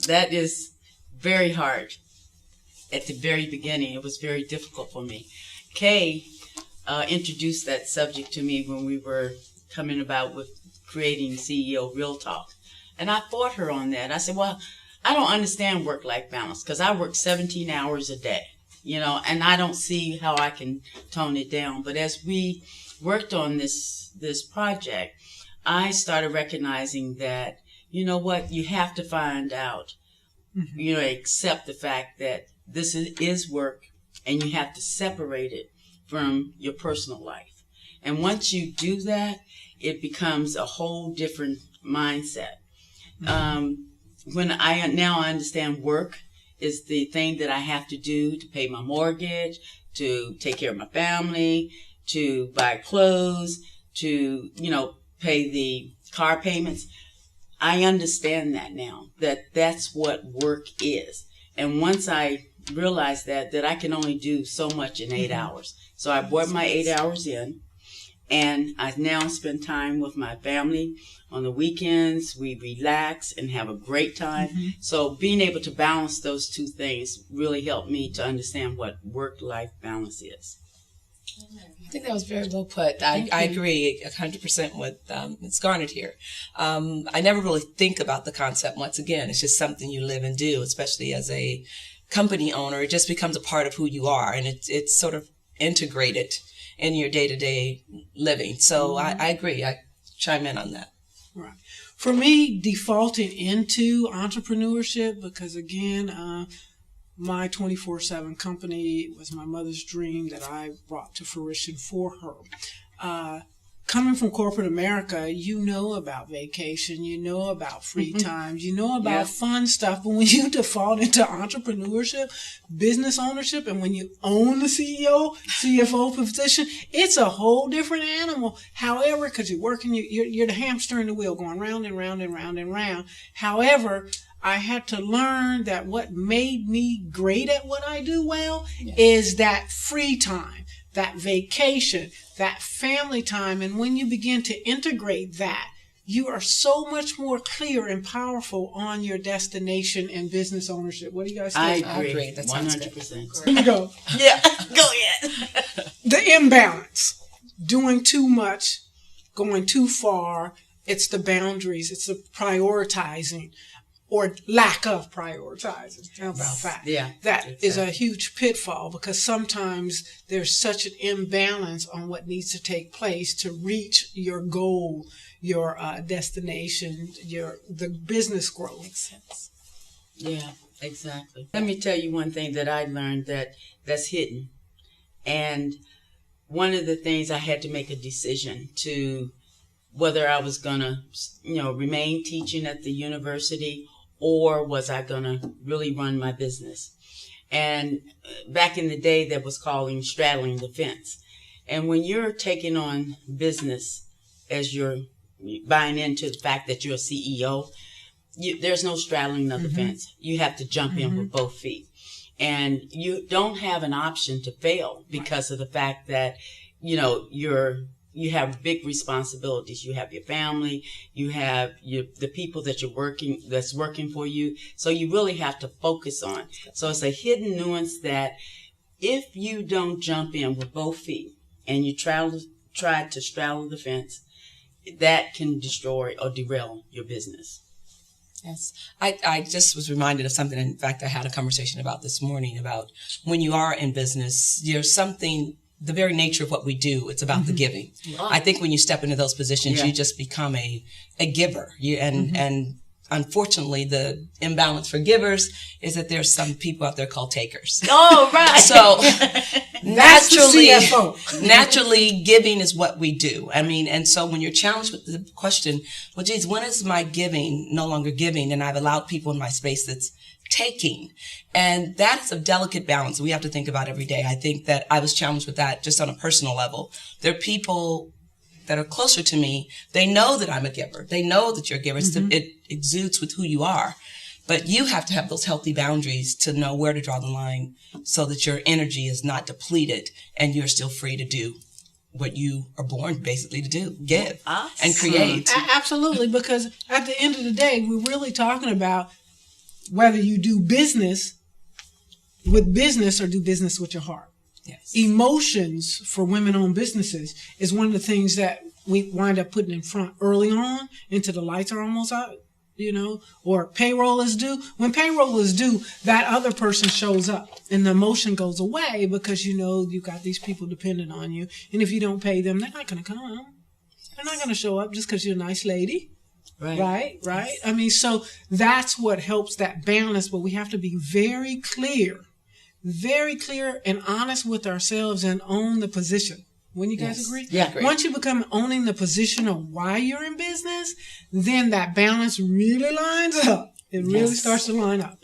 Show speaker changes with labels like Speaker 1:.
Speaker 1: That is very hard. At the very beginning, it was very difficult for me. Kay introduced that subject to me when we were coming about with creating CEO RealTalk. And I fought her on that. I said, well, I don't understand work-life balance because I work 17 hours a day, and I don't see how I can tone it down. But as we worked on this project, I started recognizing that, you know what, you have to find out, accept the fact that this is work and you have to separate it from your personal life. And once you do that, it becomes a whole different mindset. When I now understand work is the thing that I have to do to pay my mortgage, to take care of my family, to buy clothes, to, pay the car payments. I understand that now, that's what work is. And once I realized that I can only do so much in 8 hours. So I brought my 8 hours in, and I now spend time with my family. On the weekends, we relax and have a great time. So being able to balance those two things really helped me to understand what work-life balance is.
Speaker 2: I think that was very well put. I agree 100% with Ms. Garnett here. I never really think about the concept once again. It's just something you live and do, especially as a company owner. It just becomes a part of who you are, and it's sort of integrated in your day-to-day living. So I agree. I chime in on that.
Speaker 3: Right. For me, defaulting into entrepreneurship, because again, my 24/7 company was my mother's dream that I brought to fruition for her. Coming from corporate America, you know about vacation, you know about free times, you know about fun stuff. But when you default into entrepreneurship, business ownership, and when you own the CFO position, it's a whole different animal. However, because you're working, you're the hamster in the wheel going round and round and round and round. However, I had to learn that what made me great at what I do well is that free time, that vacation, that family time. And when you begin to integrate that, you are so much more clear and powerful on your destination and business ownership. What do you guys think?
Speaker 1: I agree.
Speaker 2: That sounds
Speaker 1: 100%.
Speaker 3: Here we go.
Speaker 1: Yeah, go ahead.
Speaker 3: The imbalance, doing too much, going too far. It's the boundaries. It's the prioritizing. Or lack of prioritizing. How about that?
Speaker 1: Yeah.
Speaker 3: That is a huge pitfall, because sometimes there's such an imbalance on what needs to take place to reach your goal, your destination, the business growth.
Speaker 1: Makes sense. Yeah, exactly. Let me tell you one thing that I learned that's hidden. And one of the things, I had to make a decision to whether I was going to, remain teaching at the university, or was I going to really run my business. And back in the day, that was calling straddling the fence. And when you're taking on business as you're buying into the fact that you're a CEO, there's no straddling of the fence. You have to jump in with both feet. And you don't have an option to fail because of the fact that, you have big responsibilities. You have your family, you have the people that's working for you. So you really have to focus on. So it's a hidden nuance that if you don't jump in with both feet and you try to straddle the fence, that can destroy or derail your business.
Speaker 2: Yes. I just was reminded of something. In fact, I had a conversation about this morning about when you are in business, there's something, the very nature of what we do, it's about the giving. Right. I think when you step into those positions, you just become a giver. And unfortunately, the imbalance for givers is that there's some people out there called takers.
Speaker 1: Oh, right.
Speaker 2: So naturally, giving is what we do. I mean, and so when you're challenged with the question, well, geez, when is my giving no longer giving? And I've allowed people in my space that's taking. And that is a delicate balance we have to think about every day. I think that I was challenged with that just on a personal level. There are people that are closer to me. They know that I'm a giver. They know that you're a giver. It exudes with who you are. But you have to have those healthy boundaries to know where to draw the line so that your energy is not depleted and you're still free to do what you are born basically to do, give and create.
Speaker 3: Absolutely, because at the end of the day, we're really talking about whether you do business with business or do business with your heart.
Speaker 2: Yes.
Speaker 3: Emotions for women-owned businesses is one of the things that we wind up putting in front early on until the lights are almost out, or payroll is due. When payroll is due, that other person shows up and the emotion goes away because you got these people dependent on you. And if you don't pay them, they're not going to come. They're not going to show up just because you're a nice lady. Right. I mean, so that's what helps that balance, but we have to be very clear and honest with ourselves and own the position. Wouldn't you guys agree?
Speaker 1: Yeah, great.
Speaker 3: Once you become owning the position of why you're in business, then that balance really lines up. It really starts to line up.